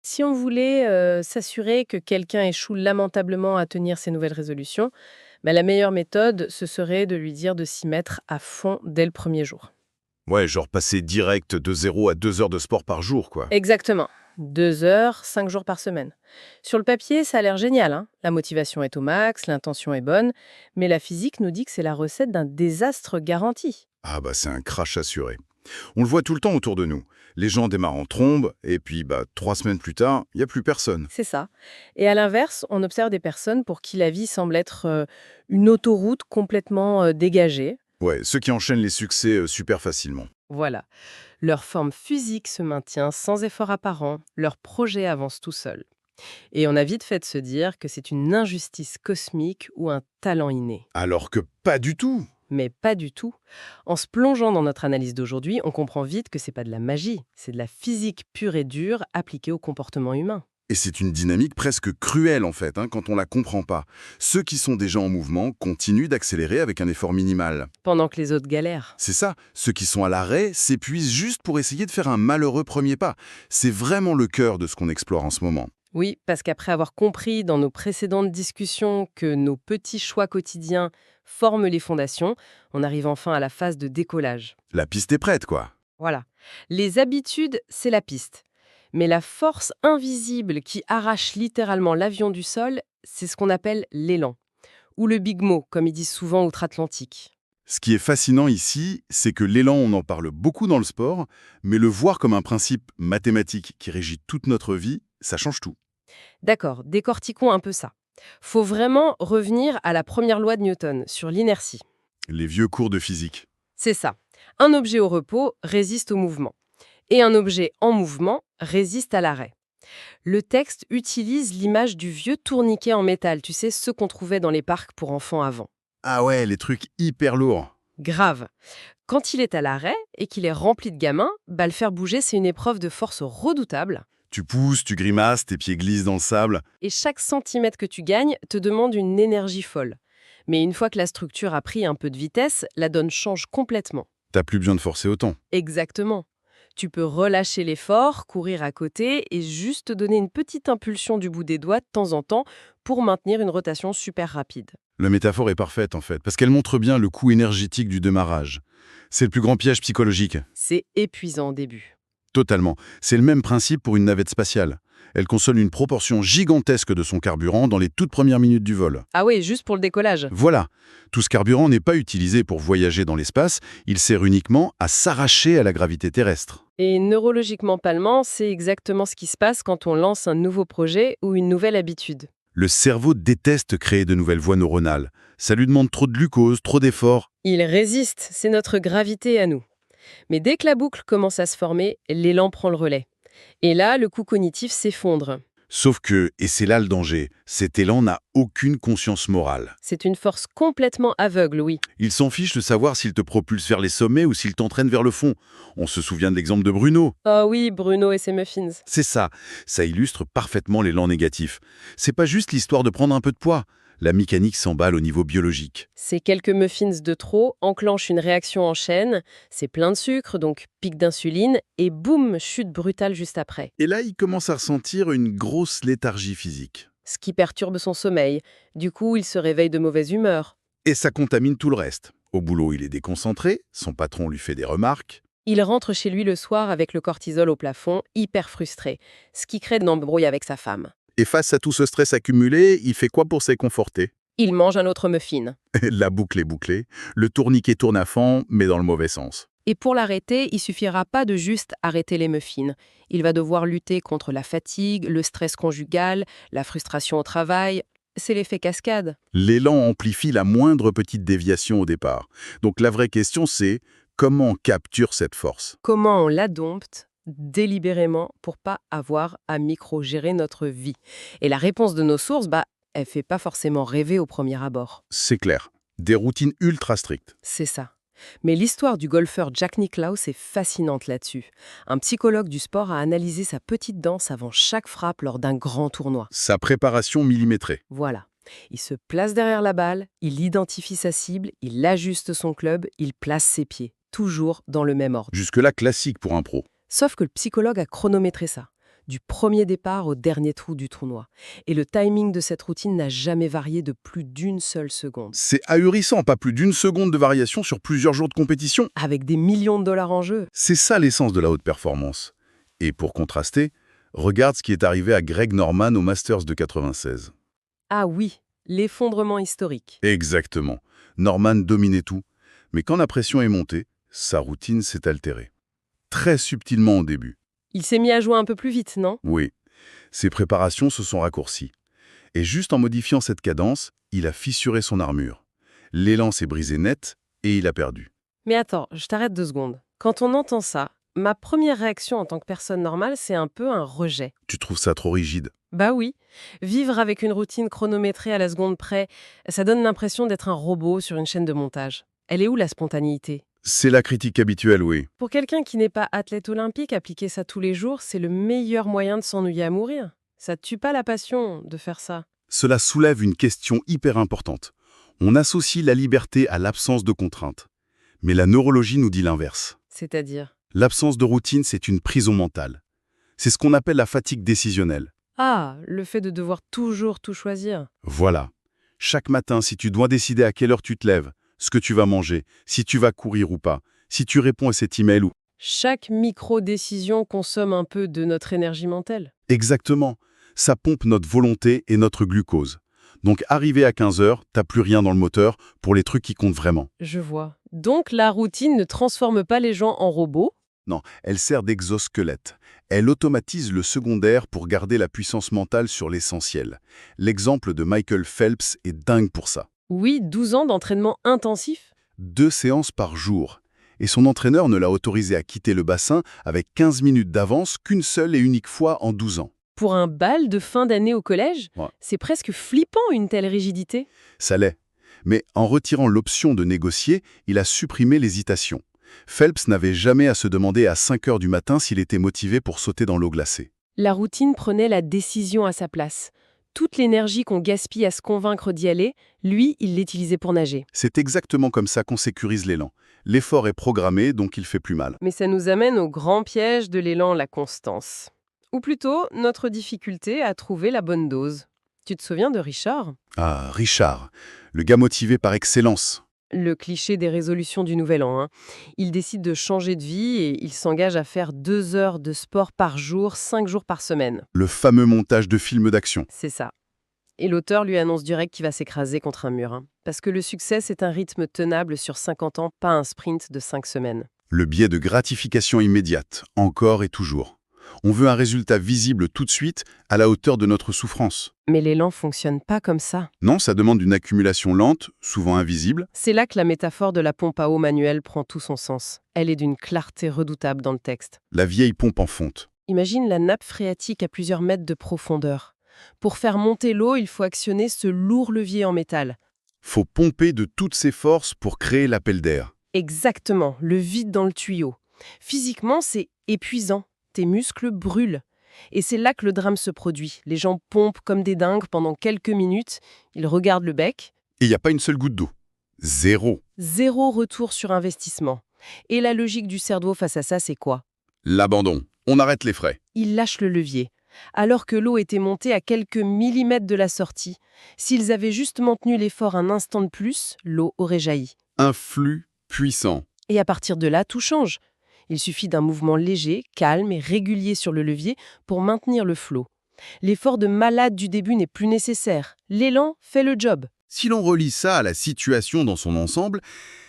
Si on voulait s'assurer que quelqu'un échoue lamentablement à tenir ses nouvelles résolutions, la meilleure méthode, ce serait de lui dire de s'y mettre à fond dès le premier jour. Ouais, genre passer direct de 0 à 2 heures de sport par jour, quoi. Exactement. 2 heures, 5 jours par semaine. Sur le papier, ça a l'air génial, hein. La motivation est au max, l'intention est bonne, mais la physique nous dit que c'est la recette d'un désastre garanti. Ah bah c'est un crash assuré. On le voit tout le temps autour de nous. Les gens démarrent en trombe, et puis 3 semaines plus tard, il n'y a plus personne. C'est ça. Et à l'inverse, on observe des personnes pour qui la vie semble être une autoroute complètement dégagée. Ouais, ceux qui enchaînent les succès super facilement. Voilà. Leur forme physique se maintient sans effort apparent, leur projet avance tout seul. Et on a vite fait de se dire que c'est une injustice cosmique ou un talent inné. Alors que pas du tout. Mais pas du tout. En se plongeant dans notre analyse d'aujourd'hui, on comprend vite que c'est pas de la magie, c'est de la physique pure et dure appliquée au comportement humain. Et c'est une dynamique presque cruelle en fait, quand on la comprend pas. Ceux qui sont déjà en mouvement continuent d'accélérer avec un effort minimal. Pendant que les autres galèrent. C'est ça, ceux qui sont à l'arrêt s'épuisent juste pour essayer de faire un malheureux premier pas. C'est vraiment le cœur de ce qu'on explore en ce moment. Oui, parce qu'après avoir compris dans nos précédentes discussions que nos petits choix quotidiens forment les fondations, on arrive enfin à la phase de décollage. La piste est prête, quoi. Voilà. Les habitudes, c'est la piste. Mais la force invisible qui arrache littéralement l'avion du sol, c'est ce qu'on appelle l'élan. Ou le big mo, comme ils disent souvent outre-Atlantique. Ce qui est fascinant ici, c'est que l'élan, on en parle beaucoup dans le sport, mais le voir comme un principe mathématique qui régit toute notre vie, ça change tout. D'accord, décortiquons un peu ça. Faut vraiment revenir à la première loi de Newton, sur l'inertie. Les vieux cours de physique. C'est ça. Un objet au repos résiste au mouvement. Et un objet en mouvement résiste à l'arrêt. Le texte utilise l'image du vieux tourniquet en métal, tu sais, ceux qu'on trouvait dans les parcs pour enfants avant. Ah ouais, les trucs hyper lourds. Grave. Quand il est à l'arrêt et qu'il est rempli de gamins, le faire bouger, c'est une épreuve de force redoutable. Tu pousses, tu grimaces, tes pieds glissent dans le sable. Et chaque centimètre que tu gagnes te demande une énergie folle. Mais une fois que la structure a pris un peu de vitesse, la donne change complètement. T'as plus besoin de forcer autant. Exactement. Tu peux relâcher l'effort, courir à côté et juste donner une petite impulsion du bout des doigts de temps en temps pour maintenir une rotation super rapide. La métaphore est parfaite en fait, parce qu'elle montre bien le coût énergétique du démarrage. C'est le plus grand piège psychologique. C'est épuisant au début. Totalement. C'est le même principe pour une navette spatiale. Elle consomme une proportion gigantesque de son carburant dans les toutes premières minutes du vol. Ah oui, juste pour le décollage. Voilà. Tout ce carburant n'est pas utilisé pour voyager dans l'espace, il sert uniquement à s'arracher à la gravité terrestre. Et neurologiquement parlant, c'est exactement ce qui se passe quand on lance un nouveau projet ou une nouvelle habitude. Le cerveau déteste créer de nouvelles voies neuronales. Ça lui demande trop de glucose, trop d'efforts. Il résiste, c'est notre gravité à nous. Mais dès que la boucle commence à se former, l'élan prend le relais. Et là, le coût cognitif s'effondre. Sauf que, et c'est là le danger, cet élan n'a aucune conscience morale. C'est une force complètement aveugle, oui. Il s'en fiche de savoir s'il te propulse vers les sommets ou s'il t'entraîne vers le fond. On se souvient de l'exemple de Bruno. Ah oui, Bruno et ses muffins. C'est ça. Ça illustre parfaitement l'élan négatif. C'est pas juste l'histoire de prendre un peu de poids. La mécanique s'emballe au niveau biologique. Ces quelques muffins de trop enclenchent une réaction en chaîne, c'est plein de sucre, donc pic d'insuline, et boum, chute brutale juste après. Et là, il commence à ressentir une grosse léthargie physique. Ce qui perturbe son sommeil. Du coup, il se réveille de mauvaise humeur. Et ça contamine tout le reste. Au boulot, il est déconcentré, son patron lui fait des remarques. Il rentre chez lui le soir avec le cortisol au plafond, hyper frustré, ce qui crée de l'embrouille avec sa femme. Et face à tout ce stress accumulé, il fait quoi pour s'éconforter? Il mange un autre muffin. La boucle est bouclée, le tourniquet tourne à fond, mais dans le mauvais sens. Et pour l'arrêter, il suffira pas de juste arrêter les muffins. Il va devoir lutter contre la fatigue, le stress conjugal, la frustration au travail. C'est l'effet cascade. L'élan amplifie la moindre petite déviation au départ. Donc la vraie question c'est, comment on capture cette force? Comment on la dompte délibérément pour pas avoir à micro-gérer notre vie. Et la réponse de nos sources, elle fait pas forcément rêver au premier abord. C'est clair. Des routines ultra strictes. C'est ça. Mais l'histoire du golfeur Jack Nicklaus est fascinante là-dessus. Un psychologue du sport a analysé sa petite danse avant chaque frappe lors d'un grand tournoi. Sa préparation millimétrée. Voilà. Il se place derrière la balle, il identifie sa cible, il ajuste son club, il place ses pieds. Toujours dans le même ordre. Jusque-là classique pour un pro. Sauf que le psychologue a chronométré ça. du premier départ au dernier trou du tournoi. Et le timing de cette routine n'a jamais varié de plus d'une seule seconde. C'est ahurissant, pas plus d'une seconde de variation sur plusieurs jours de compétition. Avec des millions de dollars en jeu. C'est ça l'essence de la haute performance. Et pour contraster, regarde ce qui est arrivé à Greg Norman au Masters de 96. Ah oui, l'effondrement historique. Exactement. Norman dominait tout. Mais quand la pression est montée, sa routine s'est altérée. Très subtilement au début. Il s'est mis à jouer un peu plus vite, non? Oui, ses préparations se sont raccourcies. Et juste en modifiant cette cadence, il a fissuré son armure. L'élan s'est brisé net et il a perdu. Mais attends, je t'arrête 2 secondes. Quand on entend ça, ma première réaction en tant que personne normale, c'est un peu un rejet. Tu trouves ça trop rigide? Bah oui, vivre avec une routine chronométrée à la seconde près, ça donne l'impression d'être un robot sur une chaîne de montage. Elle est où la spontanéité? C'est la critique habituelle, oui. Pour quelqu'un qui n'est pas athlète olympique, appliquer ça tous les jours, c'est le meilleur moyen de s'ennuyer à mourir. Ça tue pas la passion de faire ça. Cela soulève une question hyper importante. On associe la liberté à l'absence de contraintes. Mais la neurologie nous dit l'inverse. C'est-à-dire? L'absence de routine, c'est une prison mentale. C'est ce qu'on appelle la fatigue décisionnelle. Ah, le fait de devoir toujours tout choisir. Voilà. Chaque matin, si tu dois décider à quelle heure tu te lèves, ce que tu vas manger, si tu vas courir ou pas, si tu réponds à cet email ou... Chaque micro-décision consomme un peu de notre énergie mentale. Exactement. Ça pompe notre volonté et notre glucose. Donc, arrivé à 15 heures, t'as plus rien dans le moteur pour les trucs qui comptent vraiment. Je vois. Donc la routine ne transforme pas les gens en robots? Non, elle sert d'exosquelette. Elle automatise le secondaire pour garder la puissance mentale sur l'essentiel. L'exemple de Michael Phelps est dingue pour ça. Oui, 12 ans d'entraînement intensif? 2 séances par jour. Et son entraîneur ne l'a autorisé à quitter le bassin avec 15 minutes d'avance qu'une seule et unique fois en 12 ans. Pour un bal de fin d'année au collège? Ouais. C'est presque flippant une telle rigidité. Ça l'est. Mais en retirant l'option de négocier, il a supprimé l'hésitation. Phelps n'avait jamais à se demander à 5 heures du matin s'il était motivé pour sauter dans l'eau glacée. La routine prenait la décision à sa place. Toute l'énergie qu'on gaspille à se convaincre d'y aller, lui, il l'utilisait pour nager. C'est exactement comme ça qu'on sécurise l'élan. L'effort est programmé, donc il fait plus mal. Mais ça nous amène au grand piège de l'élan, la constance. Ou plutôt, notre difficulté à trouver la bonne dose. Tu te souviens de Richard? Ah, Richard, le gars motivé par excellence. Le cliché des résolutions du Nouvel An, hein. Il décide de changer de vie et il s'engage à faire 2 heures de sport par jour, 5 jours par semaine. Le fameux montage de films d'action. C'est ça. Et l'auteur lui annonce direct qu'il va s'écraser contre un mur. Parce que le succès, c'est un rythme tenable sur 50 ans, pas un sprint de 5 semaines. Le biais de gratification immédiate, encore et toujours. On veut un résultat visible tout de suite, à la hauteur de notre souffrance. Mais l'élan fonctionne pas comme ça. Non, ça demande une accumulation lente, souvent invisible. C'est là que la métaphore de la pompe à eau manuelle prend tout son sens. Elle est d'une clarté redoutable dans le texte. La vieille pompe en fonte. Imagine la nappe phréatique à plusieurs mètres de profondeur. Pour faire monter l'eau, il faut actionner ce lourd levier en métal. Faut pomper de toutes ses forces pour créer l'appel d'air. Exactement, le vide dans le tuyau. Physiquement, c'est épuisant. Tes muscles brûlent. Et c'est là que le drame se produit. Les gens pompent comme des dingues pendant quelques minutes. Ils regardent le bec. Et il n'y a pas une seule goutte d'eau. Zéro. Zéro retour sur investissement. Et la logique du cerveau face à ça, c'est quoi? L'abandon. On arrête les frais. Ils lâchent le levier. Alors que l'eau était montée à quelques millimètres de la sortie, s'ils avaient juste maintenu l'effort un instant de plus, l'eau aurait jailli. Un flux puissant. Et à partir de là, tout change. Il suffit d'un mouvement léger, calme et régulier sur le levier pour maintenir le flot. L'effort de malade du début n'est plus nécessaire. L'élan fait le job. Si l'on relie ça à la situation dans son ensemble,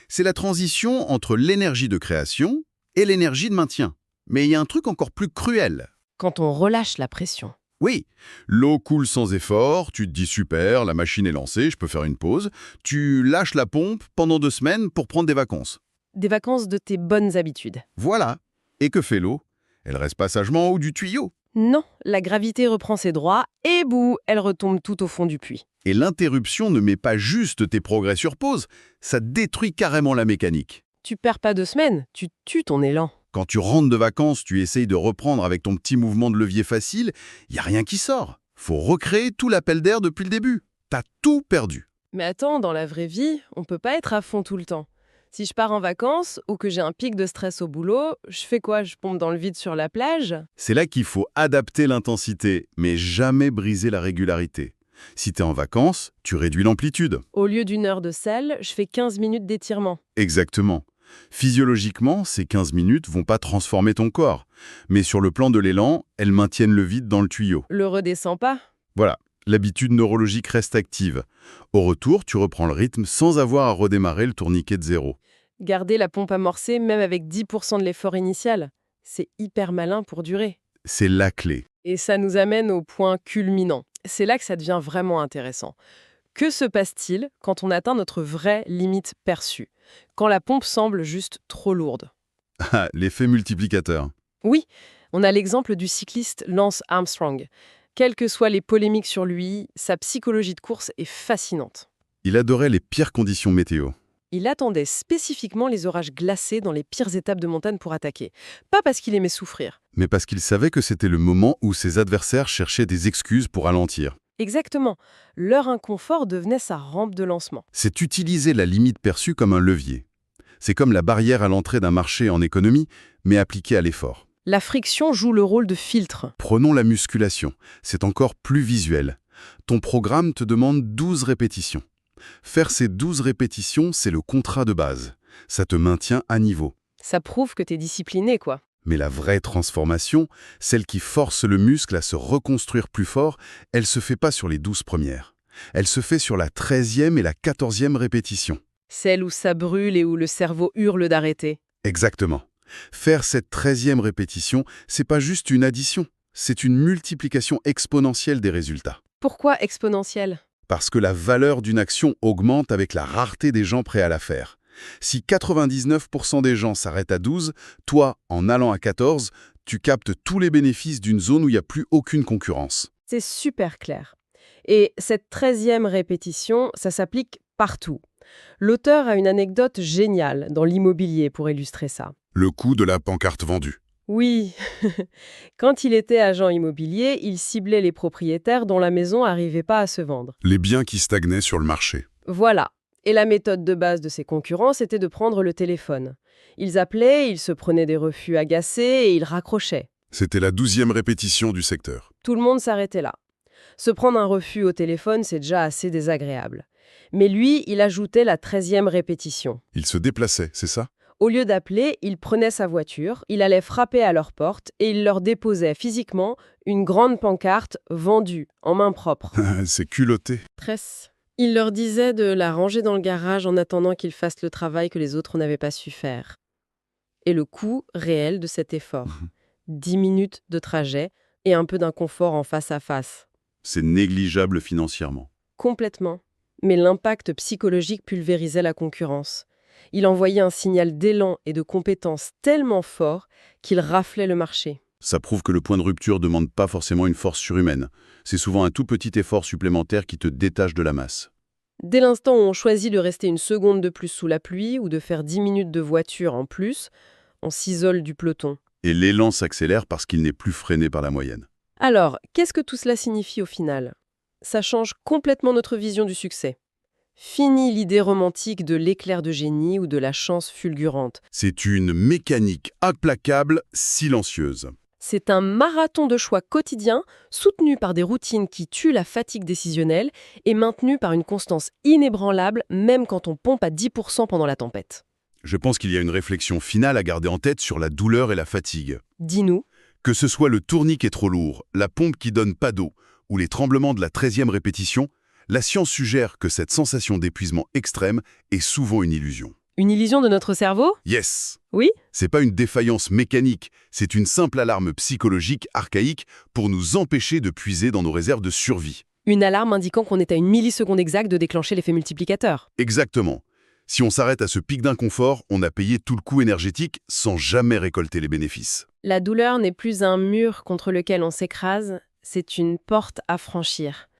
c'est la transition entre l'énergie de création et l'énergie de maintien. Mais il y a un truc encore plus cruel. Quand on relâche la pression. Oui, l'eau coule sans effort, tu te dis super, la machine est lancée, je peux faire une pause. Tu lâches la pompe pendant 2 semaines pour prendre des vacances. Des vacances de tes bonnes habitudes. Voilà. Et que fait l'eau? Elle reste pas sagement au haut du tuyau. Non, la gravité reprend ses droits et bouh, elle retombe tout au fond du puits. Et l'interruption ne met pas juste tes progrès sur pause, ça détruit carrément la mécanique. Tu perds pas 2 semaines, tu tues ton élan. Quand tu rentres de vacances, tu essayes de reprendre avec ton petit mouvement de levier facile, il n'y a rien qui sort. Faut recréer tout l'appel d'air depuis le début. T'as tout perdu. Mais attends, dans la vraie vie, on peut pas être à fond tout le temps. Si je pars en vacances ou que j'ai un pic de stress au boulot, je fais quoi? Je pompe dans le vide sur la plage? C'est là qu'il faut adapter l'intensité, mais jamais briser la régularité. Si t'es en vacances, tu réduis l'amplitude. Au lieu d'une heure de selle, je fais 15 minutes d'étirement. Exactement. Physiologiquement, ces 15 minutes vont pas transformer ton corps. Mais sur le plan de l'élan, elles maintiennent le vide dans le tuyau. Le redescends pas? Voilà, l'habitude neurologique reste active. Au retour, tu reprends le rythme sans avoir à redémarrer le tourniquet de zéro. Garder la pompe amorcée même avec 10% de l'effort initial, c'est hyper malin pour durer. C'est la clé. Et ça nous amène au point culminant. C'est là que ça devient vraiment intéressant. Que se passe-t-il quand on atteint notre vraie limite perçue? Quand la pompe semble juste trop lourde? Ah, l'effet multiplicateur. Oui, on a l'exemple du cycliste Lance Armstrong. Quelles que soient les polémiques sur lui, sa psychologie de course est fascinante. Il adorait les pires conditions météo. Il attendait spécifiquement les orages glacés dans les pires étapes de montagne pour attaquer. Pas parce qu'il aimait souffrir. Mais parce qu'il savait que c'était le moment où ses adversaires cherchaient des excuses pour ralentir. Exactement. Leur inconfort devenait sa rampe de lancement. C'est utiliser la limite perçue comme un levier. C'est comme la barrière à l'entrée d'un marché en économie, mais appliquée à l'effort. La friction joue le rôle de filtre. Prenons la musculation. C'est encore plus visuel. Ton programme te demande 12 répétitions. Faire ces 12 répétitions, c'est le contrat de base. Ça te maintient à niveau. Ça prouve que t'es discipliné, quoi. Mais la vraie transformation, celle qui force le muscle à se reconstruire plus fort, elle se fait pas sur les 12 premières. Elle se fait sur la 13e et la 14e répétition. Celle où ça brûle et où le cerveau hurle d'arrêter. Exactement. Faire cette 13e répétition, c'est pas juste une addition, c'est une multiplication exponentielle des résultats. Pourquoi exponentielle? Parce que la valeur d'une action augmente avec la rareté des gens prêts à la faire. Si 99% des gens s'arrêtent à 12, toi, en allant à 14, tu captes tous les bénéfices d'une zone où il n'y a plus aucune concurrence. C'est super clair. Et cette 13e répétition, ça s'applique partout. L'auteur a une anecdote géniale dans l'immobilier pour illustrer ça. Le coût de la pancarte vendue. Oui, quand il était agent immobilier, il ciblait les propriétaires dont la maison n'arrivait pas à se vendre. Les biens qui stagnaient sur le marché. Voilà. Et la méthode de base de ses concurrents, c'était de prendre le téléphone. Ils appelaient, ils se prenaient des refus agacés et ils raccrochaient. C'était la 12e répétition du secteur. Tout le monde s'arrêtait là. Se prendre un refus au téléphone, c'est déjà assez désagréable. Mais lui, il ajoutait la 13e répétition. Il se déplaçait, c'est ça? Au lieu d'appeler, il prenait sa voiture, il allait frapper à leur porte et il leur déposait physiquement une grande pancarte « Vendue » en main propre. C'est culotté. Tresse. Il leur disait de la ranger dans le garage en attendant qu'ils fassent le travail que les autres n'avaient pas su faire. Et le coût réel de cet effort. 10 minutes de trajet et un peu d'inconfort en face à face. C'est négligeable financièrement. Complètement. Mais l'impact psychologique pulvérisait la concurrence. Il envoyait un signal d'élan et de compétence tellement fort qu'il raflait le marché. Ça prouve que le point de rupture ne demande pas forcément une force surhumaine. C'est souvent un tout petit effort supplémentaire qui te détache de la masse. Dès l'instant où on choisit de rester une seconde de plus sous la pluie ou de faire 10 minutes de voiture en plus, on s'isole du peloton. Et l'élan s'accélère parce qu'il n'est plus freiné par la moyenne. Alors, qu'est-ce que tout cela signifie au final? Ça change complètement notre vision du succès. Fini l'idée romantique de l'éclair de génie ou de la chance fulgurante. C'est une mécanique implacable, silencieuse. C'est un marathon de choix quotidiens soutenu par des routines qui tuent la fatigue décisionnelle et maintenu par une constance inébranlable même quand on pompe à 10% pendant la tempête. Je pense qu'il y a une réflexion finale à garder en tête sur la douleur et la fatigue. Dis-nous. Que ce soit le tourniquet trop lourd, la pompe qui donne pas d'eau ou les tremblements de la 13e répétition, la science suggère que cette sensation d'épuisement extrême est souvent une illusion. Une illusion de notre cerveau? Yes! Oui? C'est pas une défaillance mécanique, c'est une simple alarme psychologique archaïque pour nous empêcher de puiser dans nos réserves de survie. Une alarme indiquant qu'on est à une milliseconde exacte de déclencher l'effet multiplicateur. Exactement. Si on s'arrête à ce pic d'inconfort, on a payé tout le coût énergétique sans jamais récolter les bénéfices. La douleur n'est plus un mur contre lequel on s'écrase, c'est une porte à franchir.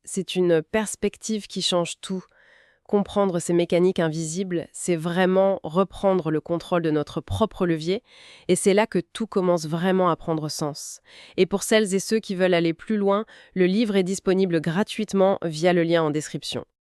C'est une perspective qui change tout. Comprendre ces mécaniques invisibles, c'est vraiment reprendre le contrôle de notre propre levier, et c'est là que tout commence vraiment à prendre sens. Et pour celles et ceux qui veulent aller plus loin, le livre est disponible gratuitement via le lien en description.